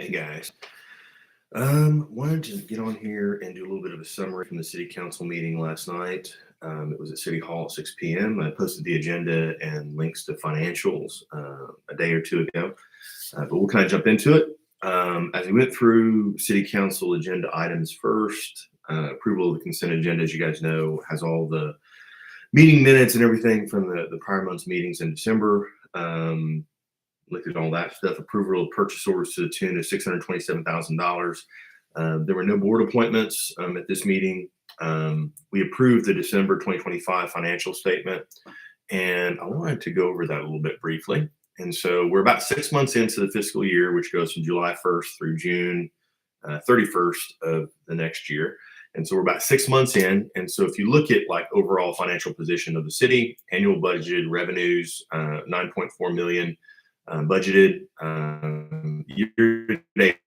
Hey guys, wanted to get on here and do a little bit of a summary from the city council meeting last night. It was at City Hall at 6 p.m. I posted the agenda and links to financials a day or two ago, but we'll kind of jump into it. As we went through city council agenda items first, approval of the consent agenda, as you guys know, has all the meeting minutes and everything from the prior month's meetings in December. Looked at all that stuff. Approval of purchase orders to the tune of $627,000. There were no board appointments at this meeting. We approved the December 2025 financial statement, and I wanted to go over that a little bit briefly. And so we're about 6 months into the fiscal year, which goes from July 1st through June 31st of the next year. And so we're about 6 months in. And so if you look at like overall financial position of the city, annual budgeted revenues, 9.4 million. Budgeted year-to-date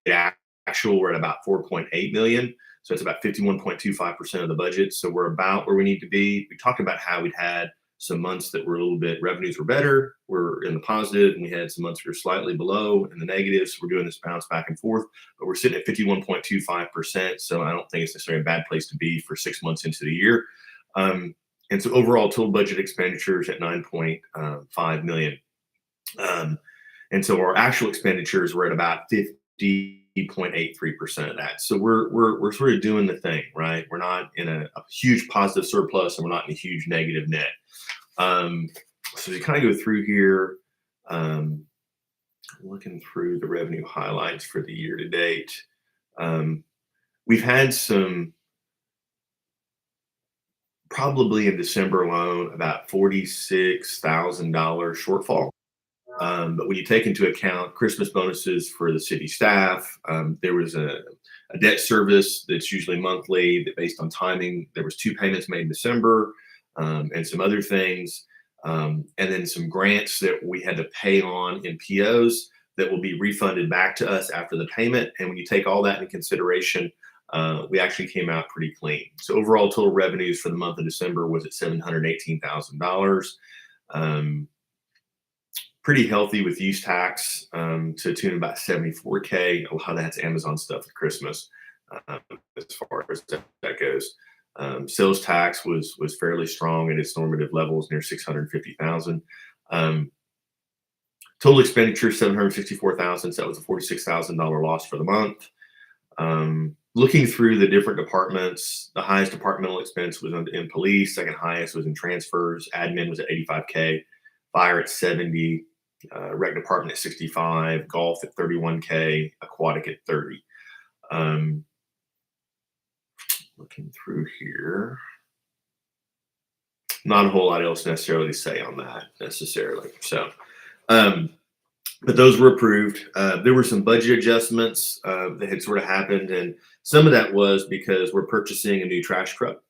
actual, we're at about 4.8 million. So it's about 51.25% of the budget. So we're about where we need to be. We talked about how we'd had some months that were a little bit, revenues were better, we're in the positive, and we had some months that were slightly below in the negatives. So we're doing this bounce back and forth, but we're sitting at 51.25%. So I don't think it's necessarily a bad place to be for 6 months into the year. And so overall total budget expenditures at 9.5 million. And so our actual expenditures were at about 50.83% of that. So we're sort of doing the thing, right? We're not in a huge positive surplus, and we're not in a huge negative net. So to kind of go through here, looking through the revenue highlights for the year to date, we've had some, probably in December alone, about $46,000 shortfall. But when you take into account Christmas bonuses for the city staff, there was a debt service that's usually monthly that based on timing. There was 2 payments made in December, and some other things, and then some grants that we had to pay on in POs that will be refunded back to us after the payment. And when you take all that into consideration, we actually came out pretty clean. So overall total revenues for the month of December was at $718,000. Pretty healthy with use tax to a tune of about 74K. A lot of that's Amazon stuff at Christmas, as far as that goes. Sales tax was fairly strong at its normative levels, near 650,000. Total expenditure 764,000. So that was a $46,000 loss for the month. Looking through the different departments, the highest departmental expense was in police. Second highest was in transfers. Admin was at 85K. Fire at 70. Rec department at 65, golf at 31K, aquatic at 30. Looking through here, not a whole lot else necessarily to say on that necessarily. So, but those were approved. There were some budget adjustments that had sort of happened, and some of that was because we're purchasing a new trash truck.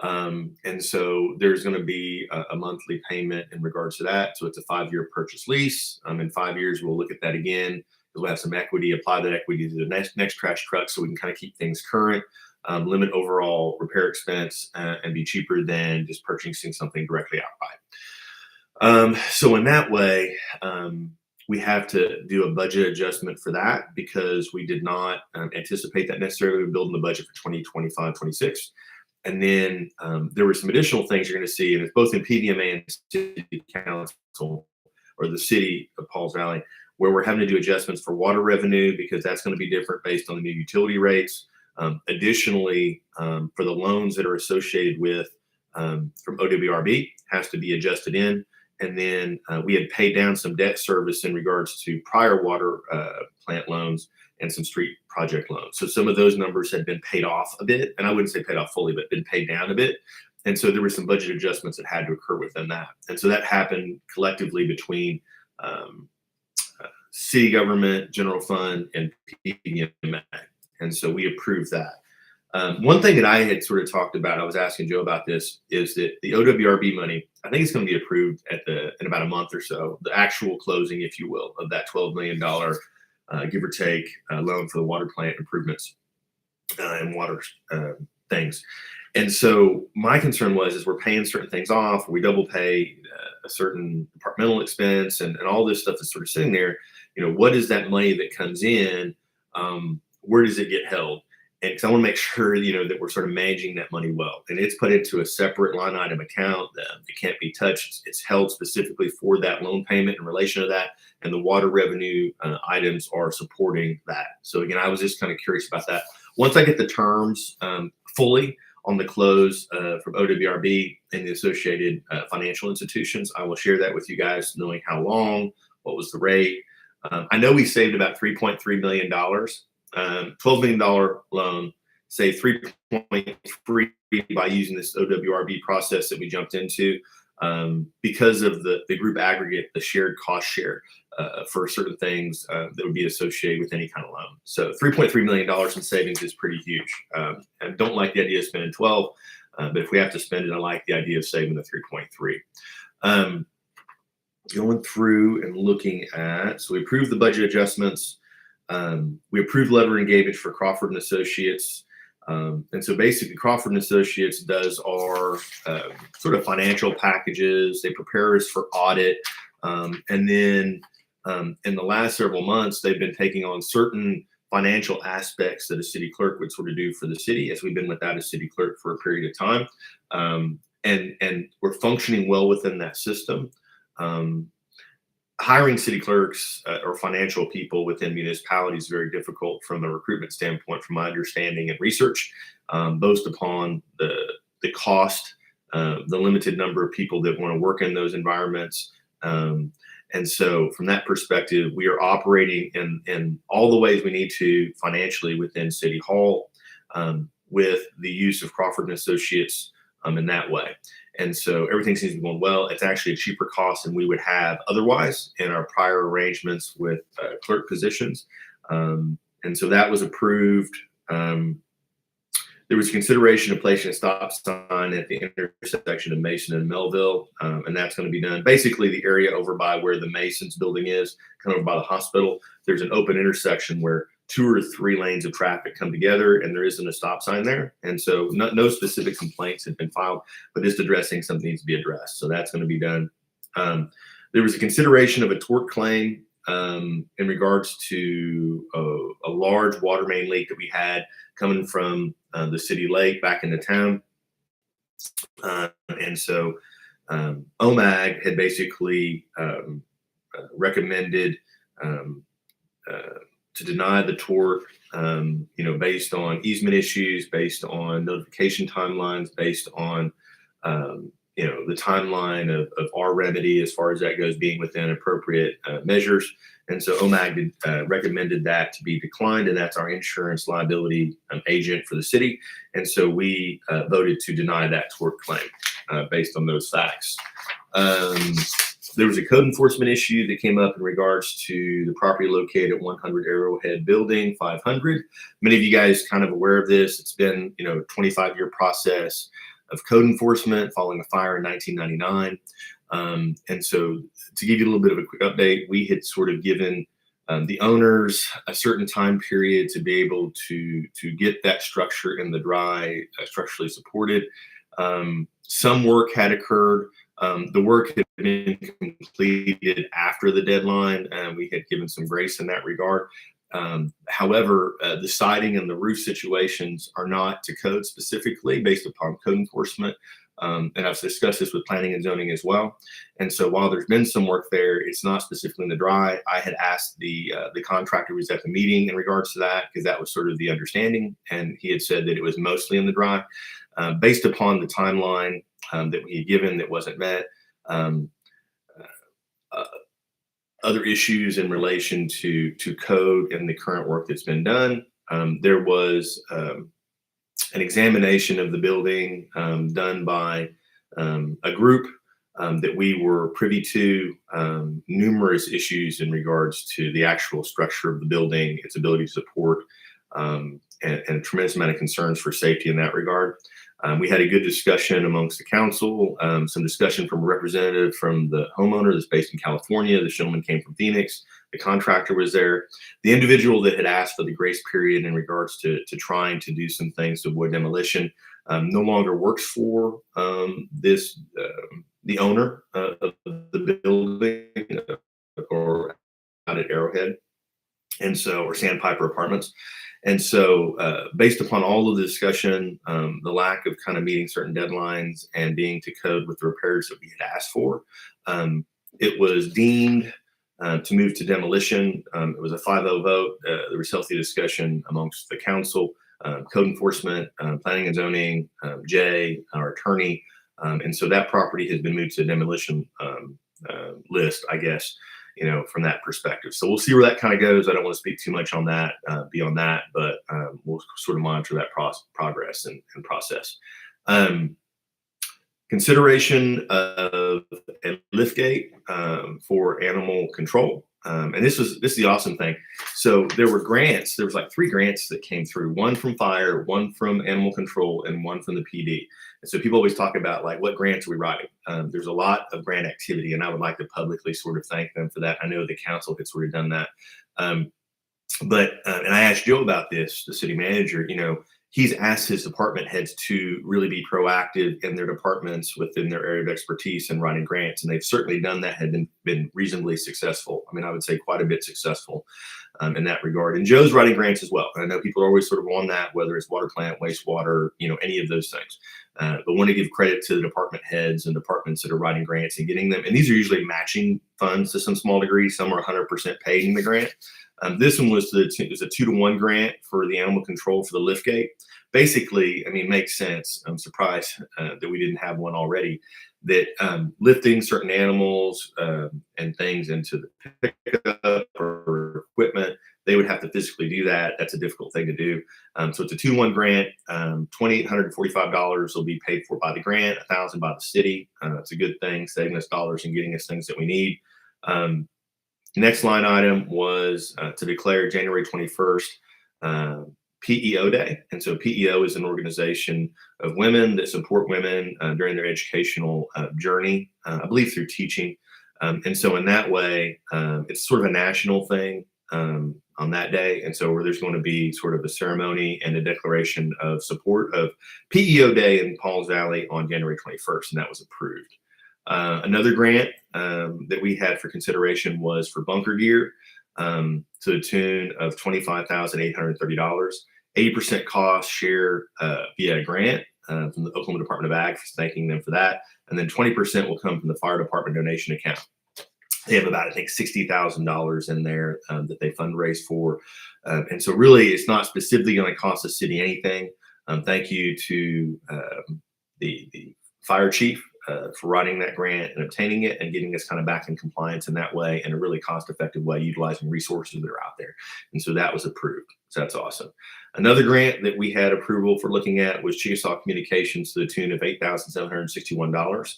And so there's going to be a monthly payment in regards to that. So it's a 5-year purchase lease. In 5 years, we'll look at that again, because we'll have some equity, apply that equity to the next trash truck, so we can kind of keep things current, limit overall repair expense, and be cheaper than just purchasing something directly outright. So in that way, we have to do a budget adjustment for that, because we did not anticipate that necessarily when building the budget for 2025-26. And then there were some additional things you're going to see, and it's both in PDMA and City Council, or the City of Pauls Valley, where we're having to do adjustments for water revenue, because that's going to be different based on the new utility rates. Additionally, for the loans that are associated with from OWRB, has to be adjusted in. And then we had paid down some debt service in regards to prior water plant loans and some street project loans. So some of those numbers had been paid off a bit, and I wouldn't say paid off fully, but been paid down a bit. And so there were some budget adjustments that had to occur within that. And so that happened collectively between city government, general fund, and PDMA. And so we approved that. One thing that I had sort of talked about, I was asking Joe about this, is that the OWRB money, I think it's going to be approved in about a month or so, the actual closing, if you will, of that $12 million give or take loan for the water plant improvements and water things. And so my concern was we're paying certain things off, we double pay a certain departmental expense, and all this stuff is sort of sitting there. You know, what is that money that comes in where does it get held? And because I want to make sure, that we're sort of managing that money well. And it's put into a separate line item account that it can't be touched. It's held specifically for that loan payment in relation to that. And the water revenue items are supporting that. So again, I was just kind of curious about that. Once I get the terms fully on the close from OWRB and the associated financial institutions, I will share that with you guys, knowing how long, what was the rate. I know we saved about $3.3 million. $12 million loan, say 3.3 by using this OWRB process that we jumped into because of the group aggregate, the shared cost share for certain things that would be associated with any kind of loan. So $3.3 million in savings is pretty huge. And don't like the idea of spending 12, but if we have to spend it, I like the idea of saving the 3.3. Going through and looking at, so we approved the budget adjustments. We approved letter of engagement for Crawford and Associates. And so basically Crawford and Associates does our sort of financial packages. They prepare us for audit. And then in the last several months, they've been taking on certain financial aspects that a city clerk would sort of do for the city, as we've been without a city clerk for a period of time. And we're functioning well within that system. Hiring city clerks or financial people within municipalities is very difficult from a recruitment standpoint, from my understanding and research, based upon the cost, the limited number of people that want to work in those environments. And so from that perspective, we are operating in all the ways we need to financially within City Hall with the use of Crawford and Associates in that way. And so everything seems to be going well. It's actually a cheaper cost than we would have otherwise in our prior arrangements with clerk positions. And so that was approved. There was consideration of placing a stop sign at the intersection of Mason and Melville, and that's going to be done. Basically, the area over by where the Masons building is, kind of over by the hospital, there's an open intersection where 2 or 3 lanes of traffic come together, and there isn't a stop sign there. And so no specific complaints have been filed, but just addressing something needs to be addressed. So that's going to be done. There was a consideration of a tort claim in regards to a large water main leak that we had coming from the city lake back into town. And so OMAG had basically recommended to deny the tort, based on easement issues, based on notification timelines, based on, the timeline of our remedy as far as that goes being within appropriate measures. And so OMAG recommended that to be declined, and that's our insurance liability agent for the city. And so we voted to deny that tort claim based on those facts. There was a code enforcement issue that came up in regards to the property located at 100 Arrowhead Building 500. Many of you guys kind of aware of this. It's been, a 25-year process of code enforcement following a fire in 1999. And so to give you a little bit of a quick update, we had sort of given the owners a certain time period to be able to get that structure in the dry, structurally supported. Some work had occurred. The work had been completed after the deadline, and we had given some grace in that regard. However, the siding and the roof situations are not to code specifically based upon code enforcement. And I've discussed this with planning and zoning as well. And so while there's been some work there, it's not specifically in the dry. I had asked the contractor who was at the meeting in regards to that, because that was sort of the understanding. And he had said that it was mostly in the dry. Based upon the timeline that we had given that wasn't met, other issues in relation to code and the current work that's been done. There was an examination of the building done by a group that we were privy to, numerous issues in regards to the actual structure of the building, its ability to support, and a tremendous amount of concerns for safety in that regard. We had a good discussion amongst the council, some discussion from a representative from the homeowner that's based in California. The gentleman came from Phoenix. The contractor was there. The individual that had asked for the grace period in regards to trying to do some things to avoid demolition no longer works for the owner of the building or out at Arrowhead. And so, or Sandpiper Apartments. And so, based upon all of the discussion, the lack of kind of meeting certain deadlines and being to code with the repairs that we had asked for, um, it was deemed to move to demolition. It was a 5-0 vote. There was healthy discussion amongst the council, code enforcement, planning and zoning, Jay, our attorney. And so that property has been moved to the demolition list, I guess, from that perspective. So we'll see where that kind of goes. I don't want to speak too much on that, beyond that, but we'll sort of monitor that progress and process. Consideration of a lift gate for animal control. And this is the awesome thing. So there were grants. There was like 3 grants that came through, one from fire, one from animal control, and one from the PD. And so people always talk about like, what grants are we writing? There's a lot of grant activity, and I would like to publicly sort of thank them for that. I know the council had sort of done that. And I asked Joe about this, the city manager, he's asked his department heads to really be proactive in their departments within their area of expertise in writing grants. And they've certainly done that, had been reasonably successful. I mean, I would say quite a bit successful in that regard. And Joe's writing grants as well. And I know people are always sort of on that, whether it's water plant, wastewater, any of those things. But want to give credit to the department heads and departments that are writing grants and getting them. And these are usually matching funds to some small degree. Some are 100% paid in the grant. This one was a 2-to-1 grant for the animal control for the lift gate. Basically, I mean, makes sense. I'm surprised that we didn't have one already. That lifting certain animals and things into the pickup or equipment, they would have to physically do that. That's a difficult thing to do. So it's a 2-1 grant. $2,845 will be paid for by the grant, $1,000 by the city. It's a good thing, saving us dollars and getting us things that we need. Next line item was to declare January 21st PEO Day. And so PEO is an organization of women that support women during their educational journey, I believe through teaching. And so in that way, it's sort of a national thing on that day. And so where there's going to be sort of a ceremony and a declaration of support of PEO Day in Pauls Valley on January 21st. And that was approved. Another grant that we had for consideration was for bunker gear to the tune of $25,830, 80% cost share via a grant from the Oklahoma Department of Ag, thanking them for that. And then 20% will come from the fire department donation account. They have about, I think, $60,000 in there that they fundraise for. And so really, it's not specifically going to cost the city anything. Thank you to the fire chief for writing that grant and obtaining it and getting us kind of back in compliance in that way, in a really cost-effective way, utilizing resources that are out there. And so that was approved. So that's awesome. Another grant that we had approval for looking at was Chickasaw Communications to the tune of $8,761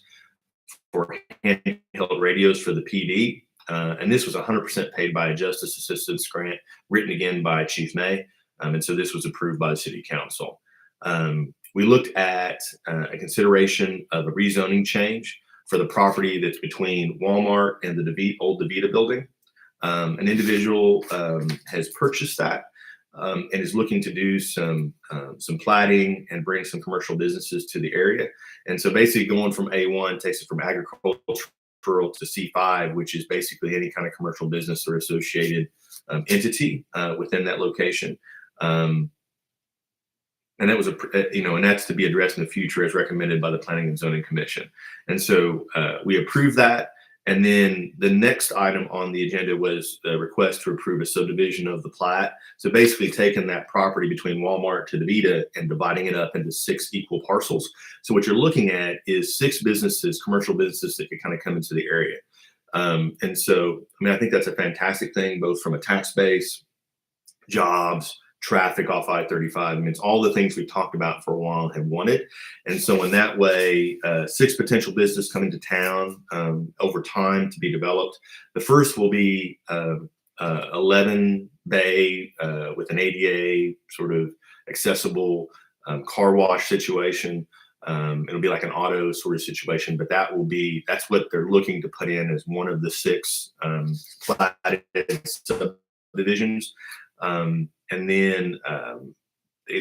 for handheld radios for the PD. And this was 100% paid by a justice assistance grant written again by Chief May. And so this was approved by the city council. We looked at a consideration of a rezoning change for the property that's between Walmart and the old DeVita building. An individual has purchased that and is looking to do some plating and bring some commercial businesses to the area. And so basically going from A1 takes it from agricultural to C5, which is basically any kind of commercial business or associated entity within that location. And that was and that's to be addressed in the future as recommended by the Planning and Zoning Commission. And so we approved that. And then the next item on the agenda was a request to approve a subdivision of the plat. So basically taking that property between Walmart to DeVita and dividing it up into 6 equal parcels. So what you're looking at is 6 businesses, commercial businesses that could kind of come into the area. And so, I mean, I think that's a fantastic thing, both from a tax base, jobs, traffic off I-35. I mean, it's all the things we've talked about for a while and have wanted. And so in that way, 6 potential businesses coming to town over time to be developed. The first will be 11 bay with an ADA sort of accessible car wash situation. It'll be like an auto sort of situation, but that's what they're looking to put in as one of the 6 platted subdivisions. And then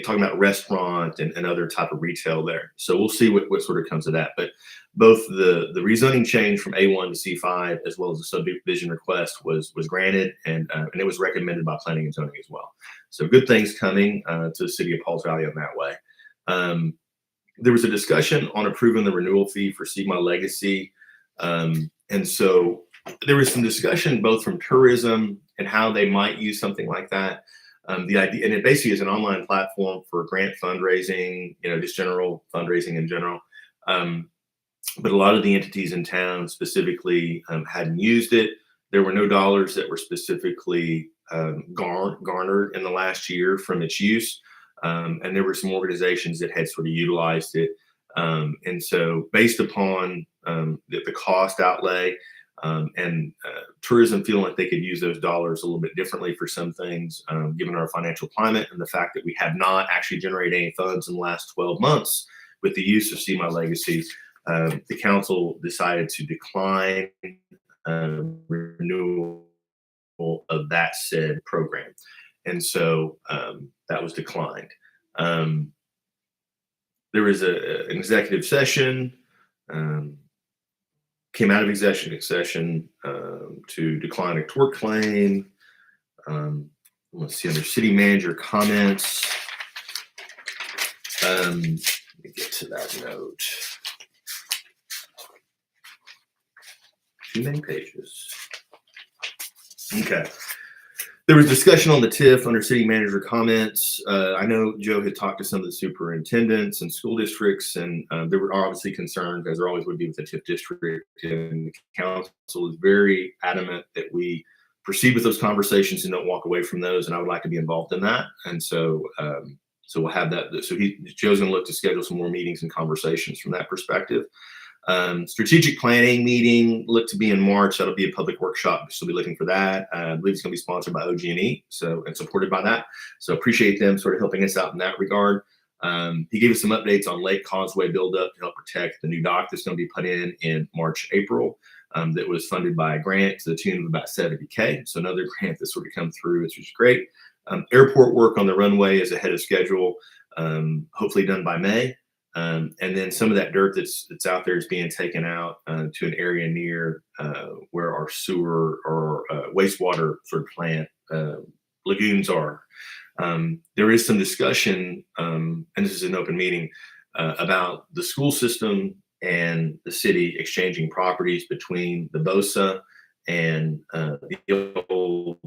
talking about restaurant and other type of retail there. So we'll see what sort of comes of that. But both the rezoning change from A1 to C5 as well as the subdivision request was granted, and it was recommended by planning and zoning as well. So good things coming to the city of Pauls Valley in that way. There was a discussion on approving the renewal fee for See My Legacy. And so there was some discussion both from tourism and how they might use something like that. The idea, and it basically is an online platform for grant fundraising, just general fundraising in general. But a lot of the entities in town specifically hadn't used it. There were no dollars that were specifically garnered in the last year from its use. And there were some organizations that had sort of utilized it. And so based upon the cost outlay and tourism feeling like they could use those dollars a little bit differently for some things, given our financial climate and the fact that we have not actually generated any funds in the last 12 months with the use of See My Legacy, the council decided to decline renewal of that said program. And so that was declined. There was an executive session, came out of executive session to decline a tort claim. Let's see, under city manager comments. Let me get to that note. Too many pages. Okay. There was discussion on the TIF under city manager comments. I know Joe had talked to some of the superintendents and school districts, and there were obviously concerns, as there always would be with the TIF district. And the council is very adamant that we proceed with those conversations and don't walk away from those. And I would like to be involved in that. And so, we'll have that. So Joe's going to look to schedule some more meetings and conversations from that perspective. Strategic planning meeting looked to be in March. That'll be a public workshop. So we'll be looking for that. I believe it's going to be sponsored by OG&E, and supported by that. So appreciate them sort of helping us out in that regard. He gave us some updates on Lake Causeway buildup to help protect the new dock that's going to be put in March, April. That was funded by a grant to the tune of about $70K. So another grant that sort of come through, which is great. Airport work on the runway is ahead of schedule, hopefully done by May. And then some of that dirt that's out there is being taken out to an area near where our sewer or wastewater sort of plant lagoons are. There is some discussion, and this is an open meeting, about the school system and the city exchanging properties between the BOSA and the old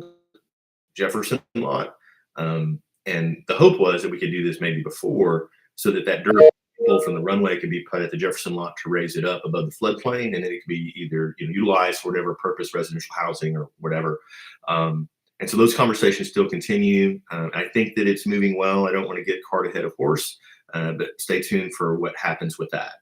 Jefferson lot. And the hope was that we could do this maybe before, so that dirt from the runway could be put at the Jefferson lot to raise it up above the floodplain, and then it could be either utilized for whatever purpose, residential housing or whatever. And so those conversations still continue. I think that it's moving well. I don't want to get cart ahead of horse, but stay tuned for what happens with that.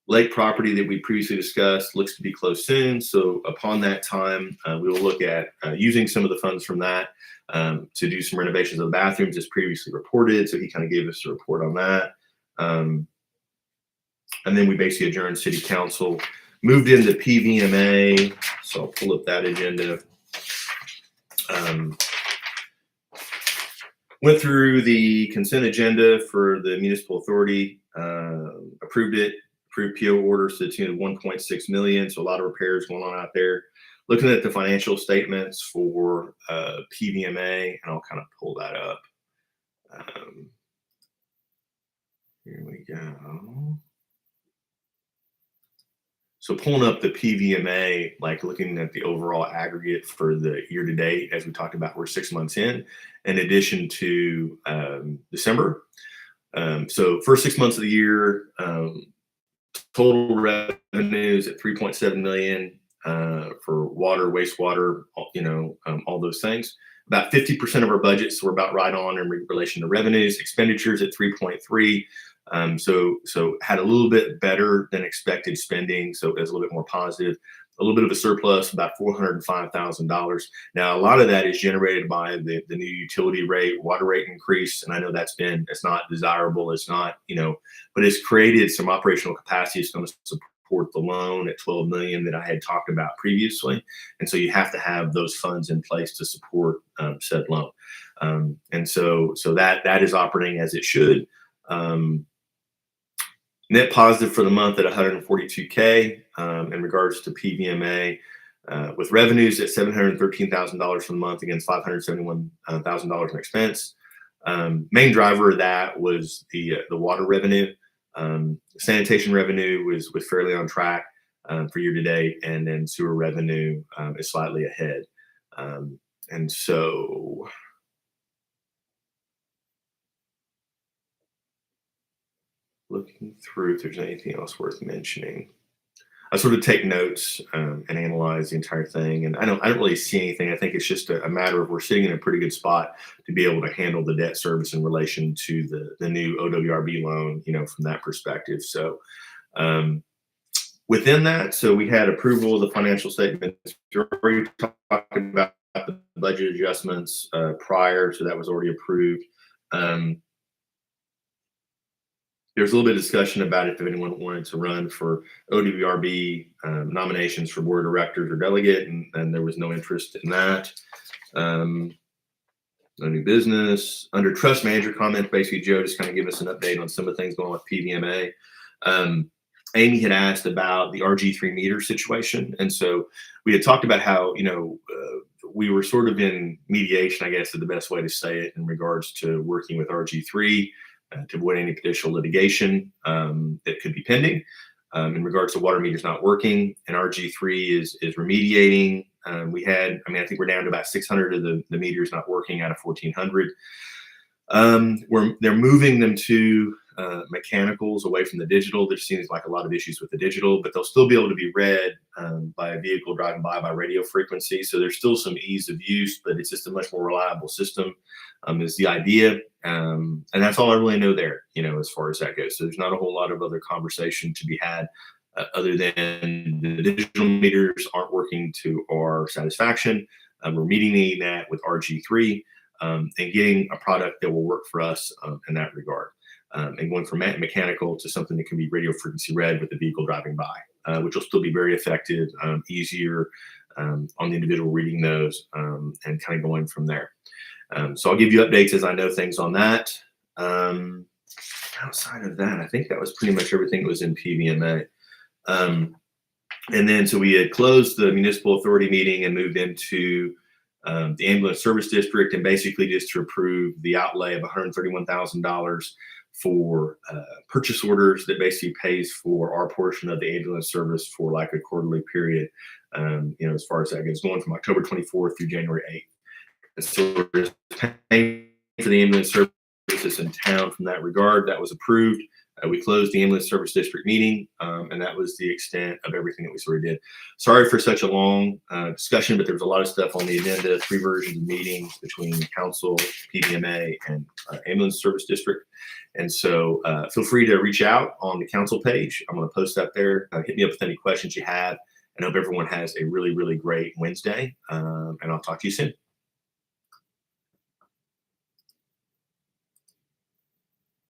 Lake property that we previously discussed looks to be closed soon. So upon that time, we will look at using some of the funds from that to do some renovations of the bathrooms as previously reported. So he kind of gave us a report on that. And then we basically adjourned city council, moved into PVMA. So I'll pull up that agenda. Went through the consent agenda for the municipal authority, approved PO orders to the tune of 1.6 million. So a lot of repairs going on out there. Looking at the financial statements for PVMA, and I'll kind of pull that up. Here we go. So pulling up the PVMA, like looking at the overall aggregate for the year to date, as we talked about, we're 6 months in addition to December. So first 6 months of the year, total revenues at 3.7 million for water, wastewater, all those things. About 50% of our budgets were about right on in relation to revenues. Expenditures at 3.3. So had a little bit better than expected spending. So it was a little bit more positive. A little bit of a surplus, about $405,000. Now, a lot of that is generated by the new utility rate, water rate increase. And I know it's not desirable. It's not, but it's created some operational capacity. It's going to support the loan at 12 million that I had talked about previously. And so you have to have those funds in place to support said loan. And so that is operating as it should. Net positive for the month at 142K in regards to PVMA, with revenues at $713,000 for the month against $571,000 in expense. Main driver of that was the water revenue. Sanitation revenue was fairly on track for year to date, and then sewer revenue is slightly ahead. And so looking through if there's anything else worth mentioning. I sort of take notes and analyze the entire thing, and I don't really see anything. I think it's just a matter of we're sitting in a pretty good spot to be able to handle the debt service in relation to the new OWRB loan, from that perspective. So within that, so we had approval of the financial statements. We're already talking about the budget adjustments prior, so that was already approved. There's a little bit of discussion about if anyone wanted to run for OWRB nominations for board of directors or delegate, and there was no interest in that. No new business. Under trust manager comments, basically Joe just kind of give us an update on some of the things going on with PVMA. Amy had asked about the RG3 meter situation, and so we had talked about how we were sort of in mediation, I guess is the best way to say it, in regards to working with RG3 to avoid any potential litigation that could be pending in regards to water meters not working. And RG3 is remediating. I think we're down to about 600 of the meters not working out of 1,400. They're moving them to mechanicals away from the digital. There seems like a lot of issues with the digital, but they'll still be able to be read by a vehicle driving by radio frequency. So there's still some ease of use, but it's just a much more reliable system is the idea. And that's all I really know there, as far as that goes. So there's not a whole lot of other conversation to be had other than the digital meters aren't working to our satisfaction. We're meeting that with RG3 and getting a product that will work for us in that regard. And going from mechanical to something that can be radio frequency read with the vehicle driving by, which will still be very effective, easier on the individual reading those, and kind of going from there. So I'll give you updates as I know things on that. Outside of that, I think that was pretty much everything that was in PVMA. And then so we had closed the municipal authority meeting and moved into the ambulance service district, and basically just to approve the outlay of $131,000 for purchase orders that basically pays for our portion of the ambulance service for like a quarterly period, as far as that goes, going from October 24th through January 8th. And so we're just paying for the ambulance services in town from that regard. That was approved. We closed the ambulance service district meeting, and that was the extent of everything that we sort of did. Sorry for such a long discussion, but there was a lot of stuff on the agenda, 3 versions of meetings between council, PVMA, and ambulance service district. And so feel free to reach out on the council page. I'm going to post up there. Hit me up with any questions you have. And I hope everyone has a really, really great Wednesday. And I'll talk to you soon.